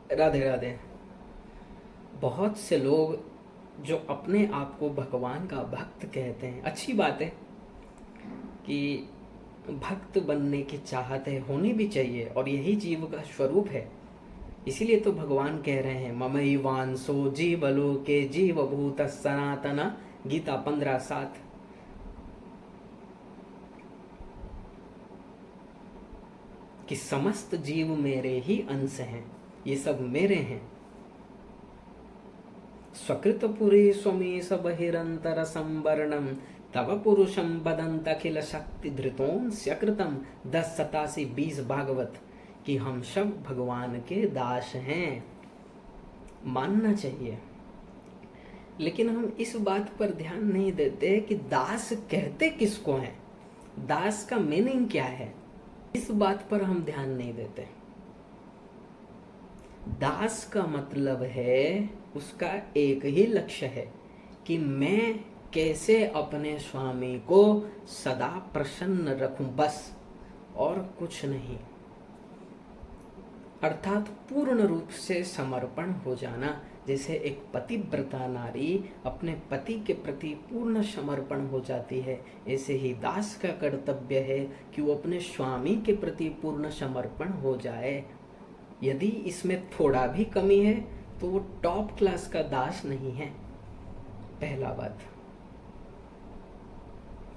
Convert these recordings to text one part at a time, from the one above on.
राधे राधे। बहुत से लोग जो अपने आप को भगवान का भक्त कहते हैं, अच्छी बात है कि भक्त बनने की चाहत है, होनी भी चाहिए, और यही जीव का स्वरूप है। इसीलिए तो भगवान कह रहे हैं ममैवांसो जीवलोके जीवभूत सनातन, गीता 15:7। कि समस्त जीव मेरे ही अंश हैं, ये सब मेरे हैं। स्वकृत पुरी स्वमी बहिरंतर संवरणम तव पुरुषम बदंत अखिल शक्ति धृतों स्यकृतम 10:87-20 भागवत। कि हम सब भगवान के दास हैं, मानना चाहिए। लेकिन हम इस बात पर ध्यान नहीं देते कि दास कहते किसको हैं, दास का मीनिंग क्या है, इस बात पर हम ध्यान नहीं देते। दास का मतलब है, उसका एक ही लक्ष्य है कि मैं कैसे अपने स्वामी को सदा प्रसन्न रखूं, बस, और कुछ नहीं। अर्थात पूर्ण रूप से समर्पण हो जाना। जैसे एक पतिव्रता नारी अपने पति के प्रति पूर्ण समर्पण हो जाती है, ऐसे ही दास का कर्तव्य है कि वो अपने स्वामी के प्रति पूर्ण समर्पण हो जाए। यदि इसमें थोड़ा भी कमी है तो वो टॉप क्लास का दास नहीं है, पहला बात।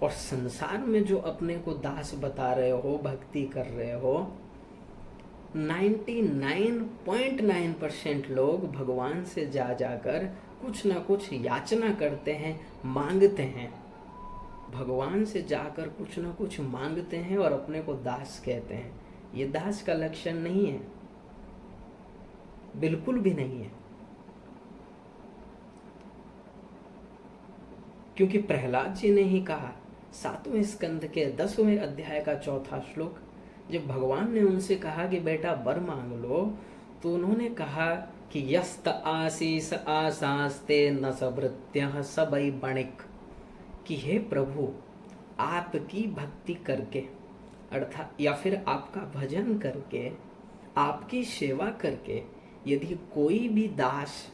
और संसार में जो अपने को दास बता रहे हो, भक्ति कर रहे हो, 99.9% लोग भगवान से जा जाकर कुछ ना कुछ याचना करते हैं, मांगते हैं। भगवान से जाकर कुछ ना कुछ मांगते हैं और अपने को दास कहते हैं। ये दास का लक्षण नहीं है, बिल्कुल भी नहीं है। क्योंकि प्रहलाद जी ने ही कहा 7वें स्कंद के 10वें अध्याय का 4था श्लोक, जब भगवान ने उनसे कहा कि बेटा वर मांग लो, तो उन्होंने कहा कि यस्त आशीष आशास्ते न सवृत्य सबई बणिक। कि हे प्रभु, आपकी भक्ति करके, अर्थात या फिर आपका भजन करके, आपकी सेवा करके, यदि कोई भी दास,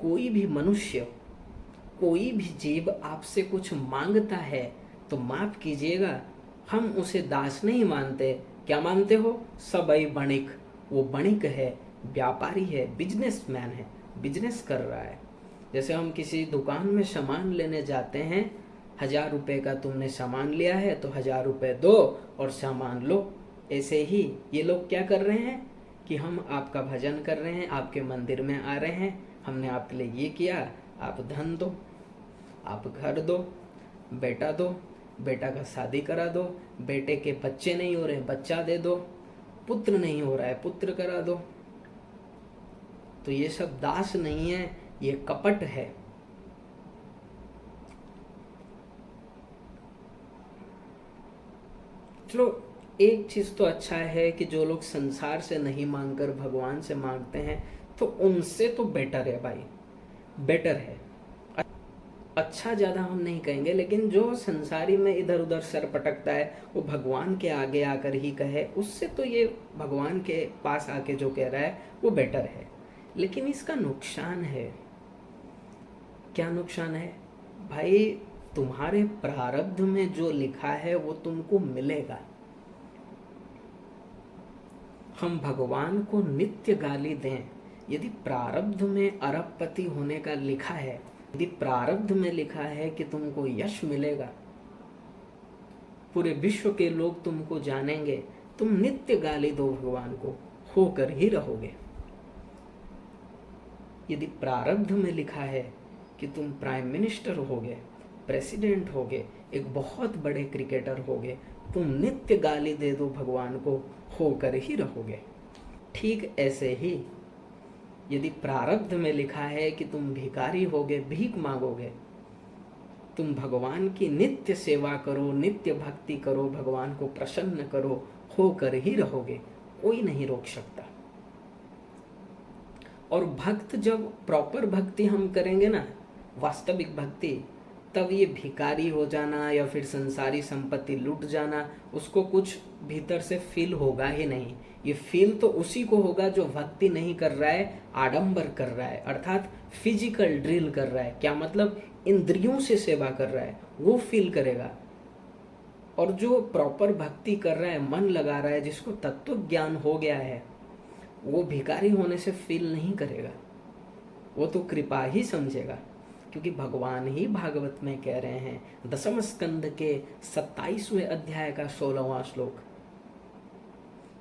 कोई भी मनुष्य, कोई भी जीव आपसे कुछ मांगता है तो माफ कीजिएगा, हम उसे दास नहीं मानते। क्या मानते हो? सबई बणिक। वो बणिक है, व्यापारी है, बिजनेसमैन है, बिजनेस कर रहा है। जैसे हम किसी दुकान में सामान लेने जाते हैं, 1000 रुपये का तुमने सामान लिया है तो 1000 रुपये दो और सामान लो। ऐसे ही ये लोग क्या कर रहे हैं कि हम आपका भजन कर रहे हैं, आपके मंदिर में आ रहे हैं, हमने आपके लिए ये किया, आप धन दो, आप घर दो, बेटा दो, बेटा का शादी करा दो, बेटे के बच्चे नहीं हो रहे बच्चा दे दो, पुत्र नहीं हो रहा है पुत्र करा दो। तो ये सब दास नहीं है, ये कपट है। चलो, एक चीज तो अच्छा है कि जो लोग संसार से नहीं मांगकर भगवान से मांगते हैं, तो उनसे तो बेटर है भाई, बेटर है। अच्छा ज़्यादा हम नहीं कहेंगे, लेकिन जो संसारी में इधर उधर सर पटकता है, वो भगवान के आगे आकर ही कहे, उससे तो ये भगवान के पास आके जो कह रहा है वो बेटर है। लेकिन इसका नुकसान है। क्या नुकसान है भाई? तुम्हारे प्रारब्ध में जो लिखा है वो तुमको मिलेगा। हम भगवान को नित्य गाली दें, यदि प्रारब्ध में अरबपति होने का लिखा है, यदि प्रारब्ध में लिखा है कि तुमको यश मिलेगा, पूरे विश्व के लोग तुमको जानेंगे, तुम नित्य गाली दो भगवान को, होकर ही रहोगे। यदि प्रारब्ध में लिखा है कि तुम प्राइम मिनिस्टर होगे, प्रेसिडेंट होगे, एक बहुत बड़े क्रिकेटर होगे, तुम नित्य गाली दे दो भगवान को, होकर ही रहोगे। ठीक ऐसे ही यदि प्रारब्ध में लिखा है कि तुम भिखारी होगे, भीख मांगोगे, तुम भगवान की नित्य सेवा करो, नित्य भक्ति करो, भगवान को प्रसन्न करो, होकर ही रहोगे, कोई नहीं रोक सकता। और भक्त, जब प्रॉपर भक्ति हम करेंगे ना, वास्तविक भक्ति, तब ये भिखारी हो जाना या फिर संसारी संपत्ति लूट जाना उसको कुछ भीतर से फील होगा ही नहीं। ये फील तो उसी को होगा जो भक्ति नहीं कर रहा है, आडंबर कर रहा है, अर्थात फिजिकल ड्रिल कर रहा है। क्या मतलब? इंद्रियों से सेवा कर रहा है, वो फील करेगा। और जो प्रॉपर भक्ति कर रहा है, मन लगा रहा है, जिसको तत्व ज्ञान हो गया है, वो भिखारी होने से फील नहीं करेगा, वो तो कृपा ही समझेगा। क्योंकि भगवान ही भागवत में कह रहे हैं 10वें स्कंद के 27वें अध्याय का 16वां श्लोक,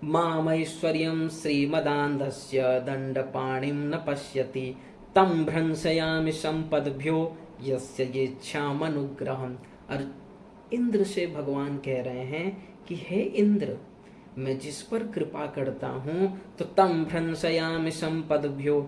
मामैश्वर्यं श्रीमदान्धस्य दंडपाणिं न पश्यति तं भ्रंशयामि संपद्भ्यो यस्य येच्छामनुग्रहम्। और इंद्र से भगवान कह रहे हैं कि हे इंद्र, मैं जिस पर कृपा करता हूँ तो तम भ्रंशयामि संपद्भ्यो,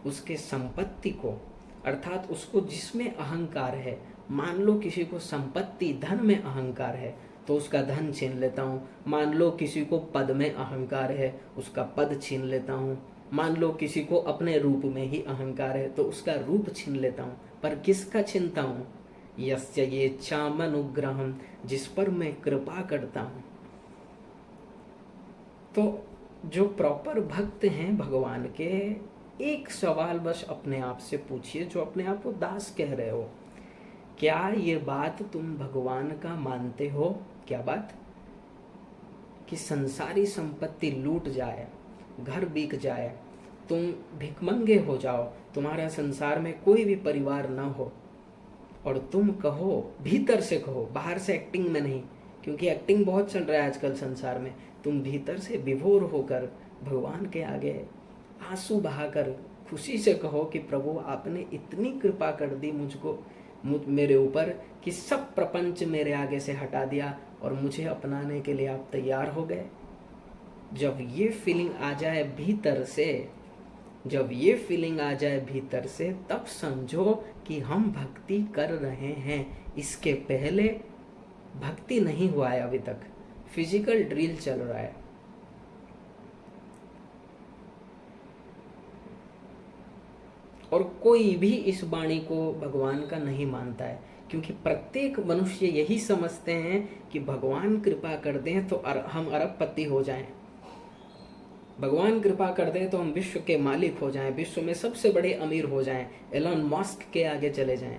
उसके संपत्ति को, अर्थात उसको जिसमें अहंकार है, मान लो किसी को संपत्ति धन में अहंकार है तो उसका धन छीन लेता हूँ। मान लो किसी को पद में अहंकार है, उसका पद छीन लेता हूँ। मान लो किसी को अपने रूप में ही अहंकार है तो उसका रूप छीन लेता हूँ। पर किसका छीनता हूँ? यस्य येच्छामनुग्रहम्, जिस पर मैं कृपा करता हूँ। तो जो प्रॉपर भक्त हैं भगवान के, एक सवाल बस अपने आप से पूछिए, जो अपने आप को दास कह रहे हो, क्या ये बात तुम भगवान का मानते हो? क्या बात? कि संसारी संपत्ति लूट जाए, घर बिक जाए, तुम भिखमंगे हो जाओ, तुम्हारा संसार में कोई भी परिवार ना हो, और तुम कहो, भीतर से कहो, बाहर से एक्टिंग में नहीं, क्योंकि एक्टिंग बहुत चल रहा है आजकल संसार में। तुम भीतर से विभोर होकर भगवान के आगे आंसू बहाकर खुशी से कहो कि प्रभु आपने इतनी कृपा कर दी मुझको, मेरे ऊपर, कि सब प्रपंच मेरे आगे से हटा दिया और मुझे अपनाने के लिए आप तैयार हो गए। जब ये फीलिंग आ जाए भीतर से, जब ये फीलिंग आ जाए भीतर से, तब समझो कि हम भक्ति कर रहे हैं। इसके पहले भक्ति नहीं हुआ है, अभी तक फिजिकल ड्रिल चल रहा है। और कोई भी इस वाणी को भगवान का नहीं मानता है, क्योंकि प्रत्येक मनुष्य यही समझते हैं कि भगवान कृपा कर दें तो हम अरबपति हो जाएं, भगवान कृपा कर दें तो हम विश्व के मालिक हो जाएं, विश्व में सबसे बड़े अमीर हो जाएं, एलन मस्क के आगे चले जाएं।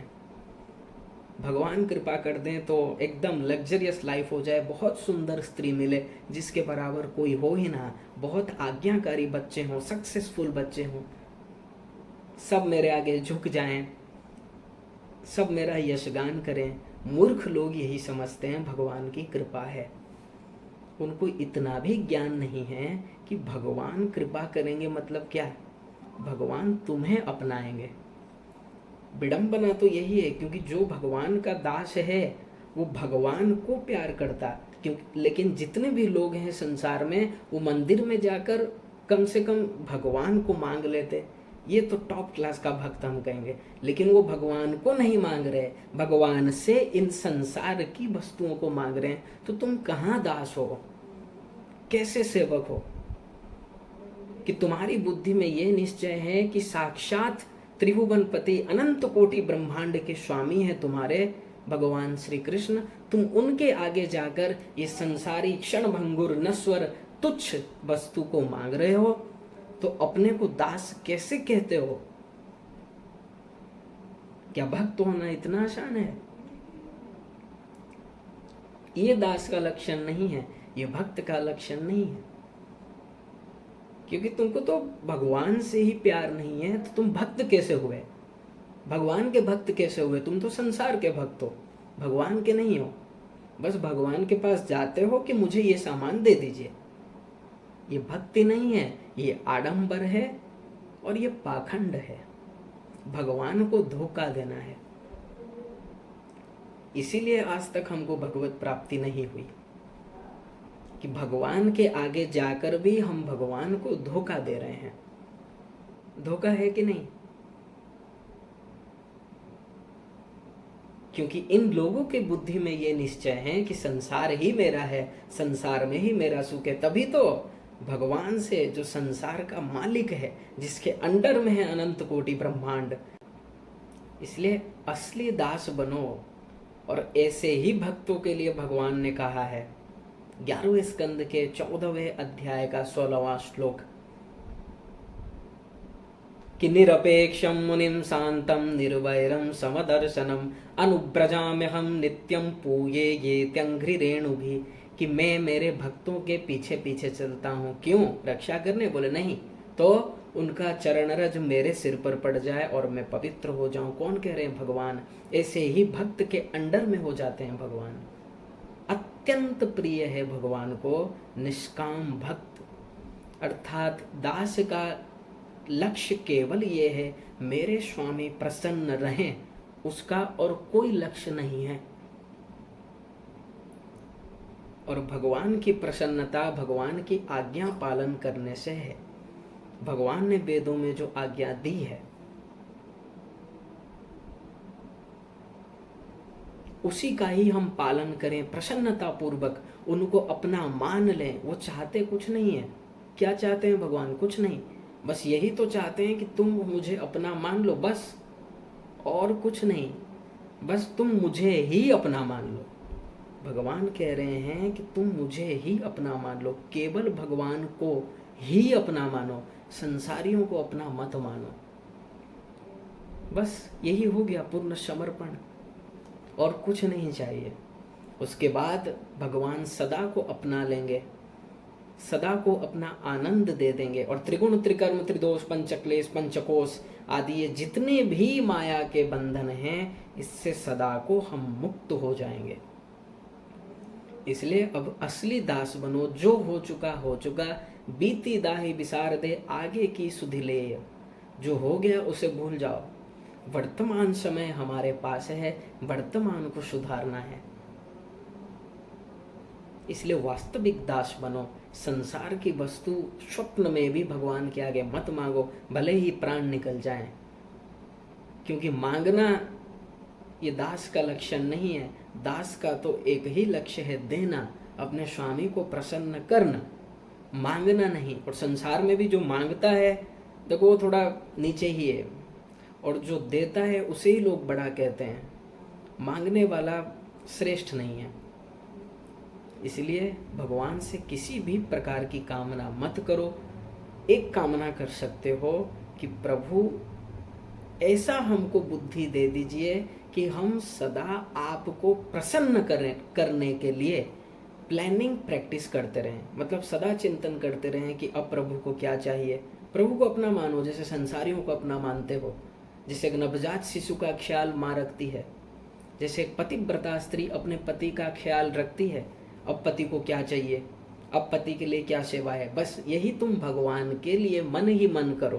भगवान कृपा कर दें तो एकदम लग्जरियस लाइफ हो जाए, बहुत सुंदर स्त्री मिले जिसके बराबर कोई हो ही ना, बहुत आज्ञाकारी बच्चे हों, सक्सेसफुल बच्चे हों, सब मेरे आगे झुक जाएं, सब मेरा यशगान करें। मूर्ख लोग यही समझते हैं भगवान की कृपा है। उनको इतना भी ज्ञान नहीं है कि भगवान कृपा करेंगे मतलब क्या, भगवान तुम्हें अपनाएंगे। विडंबना तो यही है, क्योंकि जो भगवान का दास है वो भगवान को प्यार करता, क्योंकि लेकिन जितने भी लोग हैं संसार में, वो मंदिर में जाकर कम से कम भगवान को मांग लेते, ये तो टॉप क्लास का भक्त हम कहेंगे। लेकिन वो भगवान को नहीं मांग रहे, भगवान से इन संसार की वस्तुओं को मांग रहे हैं। तो तुम कहाँ दास हो, कैसे सेवक हो? कि तुम्हारी बुद्धि में ये निश्चय है कि साक्षात त्रिभुवनपति अनंत कोटि ब्रह्मांड के स्वामी है तुम्हारे भगवान श्री कृष्ण, तुम उनके आगे जाकर ये संसारी क्षण भंगुर नश्वर तुच्छ वस्तु को मांग रहे हो, तो अपने को दास कैसे कहते हो? क्या भक्त होना इतना आसान है? ये दास का लक्षण नहीं है, ये भक्त का लक्षण नहीं है। क्योंकि तुमको तो भगवान से ही प्यार नहीं है, तो तुम भक्त कैसे हुए? भगवान के भक्त कैसे हुए? तुम तो संसार के भक्त हो, भगवान के नहीं हो। बस भगवान के पास जाते हो कि मुझे ये सामान दे दीजिए। ये भक्ति नहीं है, ये आडंबर है और ये पाखंड है, भगवान को धोखा देना है। इसीलिए आज तक हमको भगवत प्राप्ति नहीं हुई, कि भगवान के आगे जाकर भी हम भगवान को धोखा दे रहे हैं। धोखा है कि नहीं? क्योंकि इन लोगों के बुद्धि में ये निश्चय है कि संसार ही मेरा है, संसार में ही मेरा सुख है। तभी तो भगवान से, जो संसार का मालिक है, जिसके अंडर में है अनंत कोटि ब्रह्मांड, इसलिए असली दास बनो। और ऐसे ही भक्तों के लिए भगवान ने कहा है 11वें स्कंद के 14वें अध्याय का 16वां श्लोक कि निरपेक्षम मुनिम शांतम निर्वैरम समदर्शनम अनुव्रजाम्यहम नित्यम पूये ये त्यंघ्रि रेणुभि। कि मैं मेरे भक्तों के पीछे पीछे चलता हूँ, क्यों? रक्षा करने? बोले नहीं, तो उनका चरण रज मेरे सिर पर पड़ जाए और मैं पवित्र हो जाऊं। कौन कह रहे हैं? भगवान। ऐसे ही भक्त के अंडर में हो जाते हैं भगवान। अत्यंत प्रिय है भगवान को निष्काम भक्त, अर्थात दास का लक्ष्य केवल ये है मेरे स्वामी प्रसन्न रहें, उसका और कोई लक्ष्य नहीं है। और भगवान की प्रसन्नता भगवान की आज्ञा पालन करने से है। भगवान ने वेदों में जो आज्ञा दी है उसी का ही हम पालन करें प्रसन्नता पूर्वक, उनको अपना मान लें। वो चाहते कुछ नहीं है। क्या चाहते हैं भगवान? कुछ नहीं, बस यही तो चाहते हैं कि तुम मुझे अपना मान लो, बस, और कुछ नहीं। बस तुम मुझे ही अपना मान लो। भगवान कह रहे हैं कि तुम मुझे ही अपना मान लो, केवल भगवान को ही अपना मानो, संसारियों को अपना मत मानो। बस यही हो गया पूर्ण समर्पण, और कुछ नहीं चाहिए। उसके बाद भगवान सदा को अपना लेंगे, सदा को अपना आनंद दे देंगे। और त्रिगुण त्रिकर्म त्रिदोष पंचक्लेश पंचकोश आदि ये जितने भी माया के बंधन हैं, इससे सदा को हम मुक्त हो जाएंगे। इसलिए अब असली दास बनो। जो हो चुका, बीती दाही विसार दे, आगे की सुधि ले। जो हो गया उसे भूल जाओ। वर्तमान समय हमारे पास है, वर्तमान को सुधारना है। इसलिए वास्तविक दास बनो। संसार की वस्तु स्वप्न में भी भगवान के आगे मत मांगो, भले ही प्राण निकल जाएं, क्योंकि मांगना ये दास का लक्षण नहीं है। दास का तो एक ही लक्ष्य है, देना, अपने स्वामी को प्रसन्न करना, मांगना नहीं। और संसार में भी जो मांगता है देखो वो थोड़ा नीचे ही है, और जो देता है उसे ही लोग बड़ा कहते हैं। मांगने वाला श्रेष्ठ नहीं है। इसलिए भगवान से किसी भी प्रकार की कामना मत करो। एक कामना कर सकते हो कि प्रभु ऐसा हमको बुद्धि दे दीजिए कि हम सदा आपको प्रसन्न करने के लिए प्लानिंग प्रैक्टिस करते रहें। मतलब सदा चिंतन करते रहें कि अब प्रभु को क्या चाहिए। प्रभु को अपना मानो, जैसे संसारियों को अपना मानते हो। जैसे एक नवजात शिशु का ख्याल माँ रखती है, जैसे एक पतिव्रता स्त्री अपने पति का ख्याल रखती है। अब पति को क्या चाहिए, अब पति के लिए क्या सेवा है, बस यही तुम भगवान के लिए मन ही मन करो,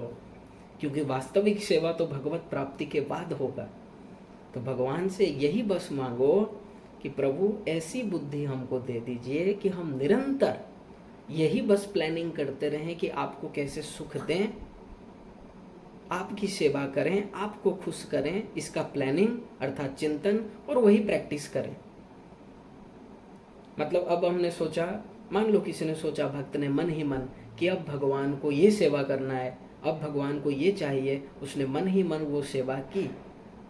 क्योंकि वास्तविक सेवा तो भगवत प्राप्ति के बाद होगा। तो भगवान से यही बस मांगो कि प्रभु ऐसी बुद्धि हमको दे दीजिए कि हम निरंतर यही बस प्लानिंग करते रहें कि आपको कैसे सुख दें, आपकी सेवा करें, आपको खुश करें। इसका प्लानिंग अर्थात चिंतन, और वही प्रैक्टिस करें। मतलब अब हमने सोचा, मान लो किसी ने सोचा, भक्त ने मन ही मन कि अब भगवान को ये सेवा करना है, अब भगवान को ये चाहिए, उसने मन ही मन वो सेवा की।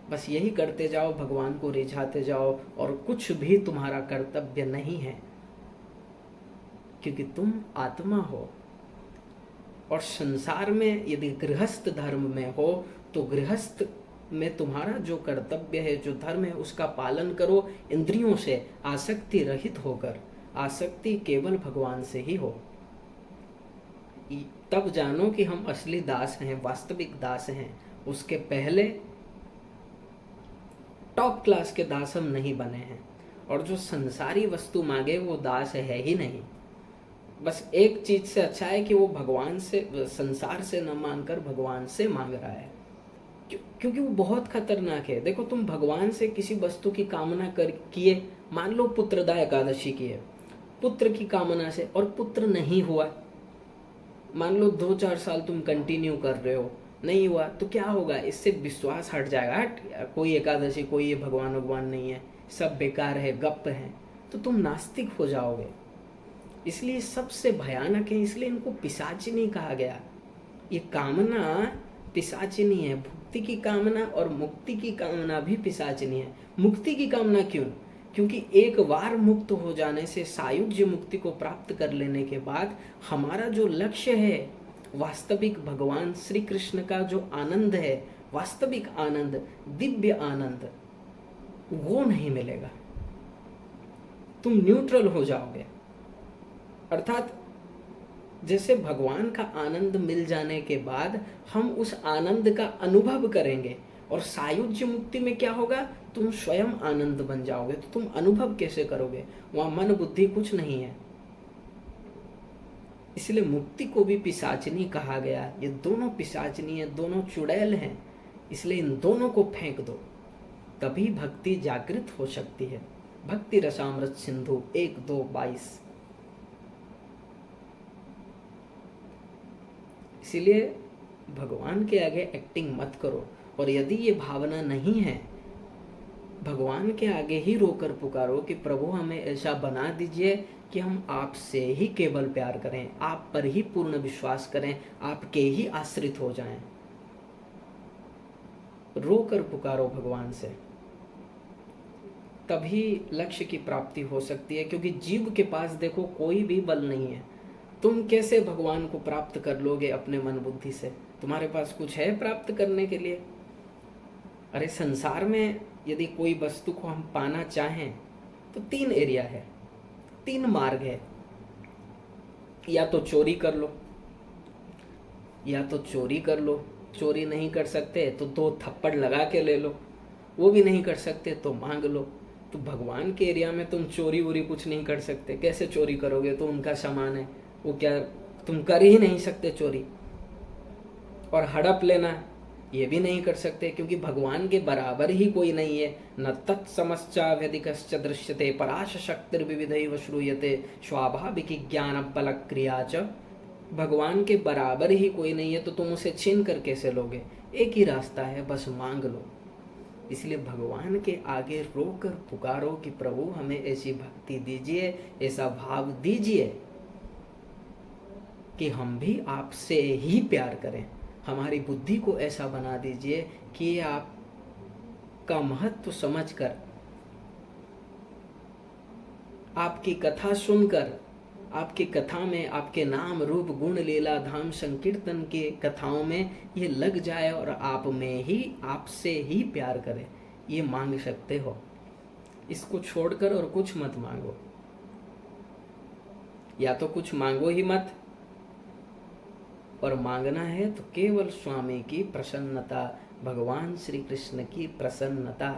बस यही करते जाओ, भगवान को रिझाते जाओ, और कुछ भी तुम्हारा कर्तव्य नहीं है, क्योंकि तुम आत्मा हो। और संसार में यदि गृहस्थ धर्म में हो तो गृहस्थ में तुम्हारा जो कर्तव्य है, जो धर्म है, उसका पालन करो इंद्रियों से आसक्ति रहित होकर। आसक्ति केवल भगवान से ही हो, तब जानो कि हम असली दास हैं, वास्तविक दास हैं। उसके पहले टॉप क्लास के दास हम नहीं बने हैं। और जो संसारी वस्तु मांगे वो दास है ही नहीं। बस एक चीज से अच्छा है कि वो भगवान से, संसार से न मांगकर भगवान से मांग रहा है, क्योंकि वो बहुत खतरनाक है। देखो, तुम भगवान से किसी वस्तु की कामना कर किए, मान लो पुत्रदा एकादशी की है, पुत्र की कामना से, और पुत्र नहीं हुआ, मान लो 2-4 साल तुम कंटिन्यू कर रहे हो, नहीं हुआ, तो क्या होगा? इससे विश्वास हट जाएगा, हट यार, कोई एकादशी, कोई ये भगवान नहीं है, सब बेकार है, गप है, तो तुम नास्तिक हो जाओगे। इसलिए सबसे भयानक है, इसलिए इनको पिशाचिनी कहा गया। ये कामना पिशाचिनी है। भुक्ति की कामना और मुक्ति की कामना भी पिशाचिनी है। मुक्ति की कामना क्यों? क्योंकि एक बार मुक्त हो जाने से, सायुज्य मुक्ति को प्राप्त कर लेने के बाद हमारा जो लक्ष्य है, वास्तविक भगवान श्री कृष्ण का जो आनंद है, वास्तविक आनंद, दिव्य आनंद, वो नहीं मिलेगा। तुम न्यूट्रल हो जाओगे। अर्थात जैसे भगवान का आनंद मिल जाने के बाद हम उस आनंद का अनुभव करेंगे, और सायुज्य मुक्ति में क्या होगा? तुम स्वयं आनंद बन जाओगे। तो तुम अनुभव कैसे करोगे? वहां मन बुद्धि कुछ नहीं है। इसलिए मुक्ति को भी पिशाचिनी कहा गया। ये दोनों पिशाचिनी है, दोनों चुड़ैल हैं। इसलिए इन दोनों को फेंक दो, तभी भक्ति जागृत हो सकती है। भक्ति रसामृत सिंधु 1-2-22। इसीलिए भगवान के आगे एक्टिंग मत करो। और यदि ये भावना नहीं है, भगवान के आगे ही रोकर पुकारो कि प्रभु हमें ऐसा बना दीजिए कि हम आपसे ही केवल प्यार करें, आप पर ही पूर्ण विश्वास करें, आपके ही आश्रित हो जाएं। रोकर पुकारो भगवान से, तभी लक्ष्य की प्राप्ति हो सकती है। क्योंकि जीव के पास देखो कोई भी बल नहीं है। तुम कैसे भगवान को प्राप्त कर लोगे अपने मन बुद्धि से? तुम्हारे पास कुछ है प्राप्त करने के लिए? अरे संसार में यदि कोई वस्तु को हम पाना चाहें तो 3 एरिया है, 3 मार्ग है। या तो चोरी कर लो, या तो चोरी कर लो, चोरी नहीं कर सकते तो 2 थप्पड़ लगा के ले लो, वो भी नहीं कर सकते तो मांग लो। तो भगवान के एरिया में तुम चोरी वोरी कुछ नहीं कर सकते। कैसे चोरी करोगे? तो उनका सामान है, वो क्या तुम कर ही नहीं सकते चोरी। और हड़प लेना ये भी नहीं कर सकते, क्योंकि भगवान के बराबर ही कोई नहीं है। न तत्समश्चाव्यधिकश्च दृश्यते पराश शक्तिर्विविधैव श्रूयते स्वाभाविकी ज्ञान बल क्रिया च। भगवान के बराबर ही कोई नहीं है, तो तुम उसे छीन कर कैसे लोगे? एक ही रास्ता है, बस मांग लो। इसलिए भगवान के आगे रोकर पुकारो कि प्रभु हमें ऐसी भक्ति दीजिए, ऐसा भाव दीजिए कि हम भी आपसे ही प्यार करें। हमारी बुद्धि को ऐसा बना दीजिए कि आपका महत्व समझकर, आपकी कथा सुनकर, आपकी कथा में आपके नाम रूप गुण लीला धाम संकीर्तन के कथाओं में ये लग जाए और आप में ही, आपसे ही प्यार करे। ये मांग सकते हो। इसको छोड़कर और कुछ मत मांगो। या तो कुछ मांगो ही मत, और मांगना है तो केवल स्वामी की प्रसन्नता, भगवान श्री कृष्ण की प्रसन्नता,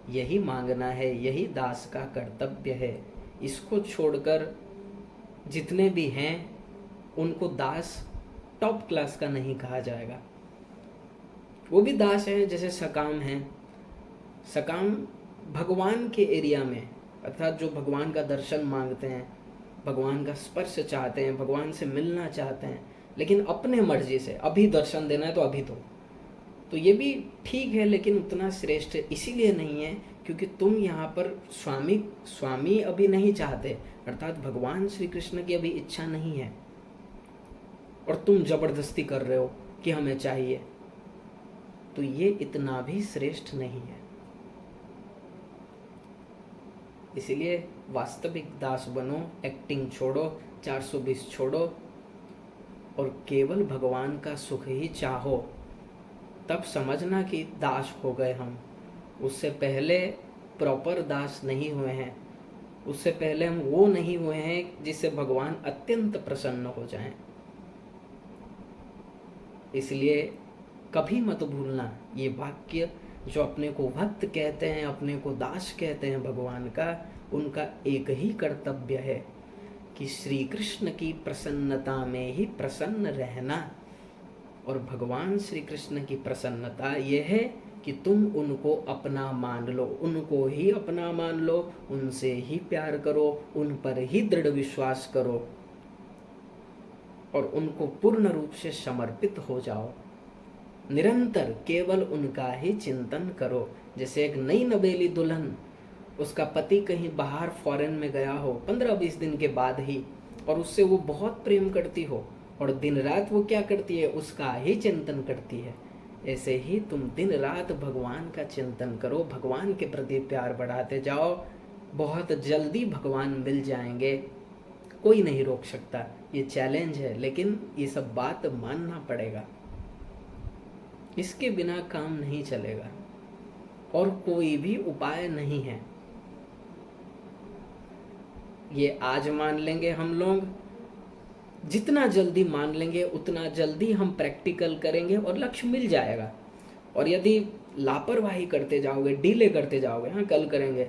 यही मांगना है। यही दास का कर्तव्य है। इसको छोड़कर जितने भी हैं उनको दास टॉप क्लास का नहीं कहा जाएगा। वो भी दास हैं, जैसे सकाम हैं। सकाम भगवान के एरिया में, अर्थात जो भगवान का दर्शन मांगते हैं, भगवान का स्पर्श चाहते हैं, भगवान से मिलना चाहते हैं, लेकिन अपने मर्जी से अभी दर्शन देना है तो अभी दो। तो ये भी ठीक है, लेकिन उतना श्रेष्ठ इसीलिए नहीं है क्योंकि तुम यहाँ पर स्वामी अभी नहीं चाहते, अर्थात भगवान श्री कृष्ण की अभी इच्छा नहीं है, और तुम जबरदस्ती कर रहे हो कि हमें चाहिए। तो ये इतना भी श्रेष्ठ नहीं है। इसलिए वास्तविक दास बनो, एक्टिंग छोड़ो, 420 छोड़ो, और केवल भगवान का सुख ही चाहो। तब समझना कि दास हो गए हम। उससे पहले प्रॉपर दास नहीं हुए हैं। उससे पहले हम वो नहीं हुए हैं जिससे भगवान अत्यंत प्रसन्न हो जाएं। इसलिए कभी मत भूलना ये वाक्य, जो अपने को भक्त कहते हैं, अपने को दास कहते हैं भगवान का, उनका एक ही कर्तव्य है कि श्री कृष्ण की प्रसन्नता में ही प्रसन्न रहना। और भगवान श्री कृष्ण की प्रसन्नता यह है कि तुम उनको अपना मान लो, उनको ही अपना मान लो, उनसे ही प्यार करो, उन पर ही दृढ़ विश्वास करो और उनको पूर्ण रूप से समर्पित हो जाओ। निरंतर केवल उनका ही चिंतन करो। जैसे एक नई नवेली दुल्हन, उसका पति कहीं बाहर फॉरेन में गया हो 15-20 दिन के बाद ही, और उससे वो बहुत प्रेम करती हो, और दिन रात वो क्या करती है, उसका ही चिंतन करती है। ऐसे ही तुम दिन रात भगवान का चिंतन करो, भगवान के प्रति प्यार बढ़ाते जाओ, बहुत जल्दी भगवान मिल जाएंगे, कोई नहीं रोक सकता। ये चैलेंज है, लेकिन ये सब बात मानना पड़ेगा, इसके बिना काम नहीं चलेगा और कोई भी उपाय नहीं है। ये आज मान लेंगे हम लोग, जितना जल्दी मान लेंगे उतना जल्दी हम प्रैक्टिकल करेंगे और लक्ष्य मिल जाएगा। और यदि लापरवाही करते जाओगे, डिले करते जाओगे, हाँ कल करेंगे,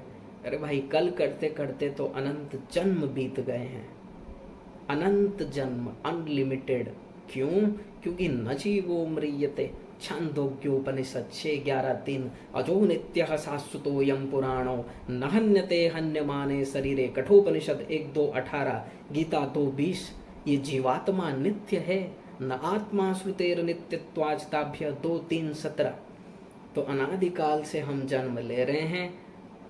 अरे भाई कल करते करते तो अनंत जन्म बीत गए हैं, अनंत जन्म, अनलिमिटेड। क्यों? क्योंकि न जीवो म्रियते, छांदोग्योपनिषद 6:11-3, अजो नित्यः शाश्वतोऽयं पुराणो न हन्यते हन्यमाने शरीरे, कठोपनिषद 1:2-18, गीता 2:20। ये जीवात्मा नित्य है, न आत्मा श्रुतेर नित्यत्वाचताभ्य 2:3-17। तो अनादिकाल से हम जन्म ले रहे हैं,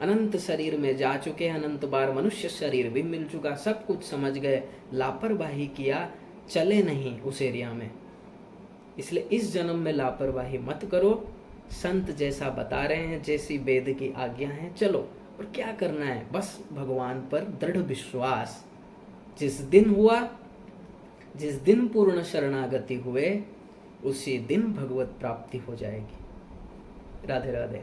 अनंत शरीर में जा चुके हैं, अनंत बार मनुष्य शरीर भी मिल चुका, सब कुछ समझ गए, लापरवाही किया, चले नहीं उस एरिया में। इसलिए इस जन्म में लापरवाही मत करो, संत जैसा बता रहे हैं, जैसी वेद की आज्ञा है चलो। और क्या करना है? बस भगवान पर दृढ़ विश्वास। जिस दिन हुआ, जिस दिन पूर्ण शरणागति हुए, उसी दिन भगवत प्राप्ति हो जाएगी। राधे राधे।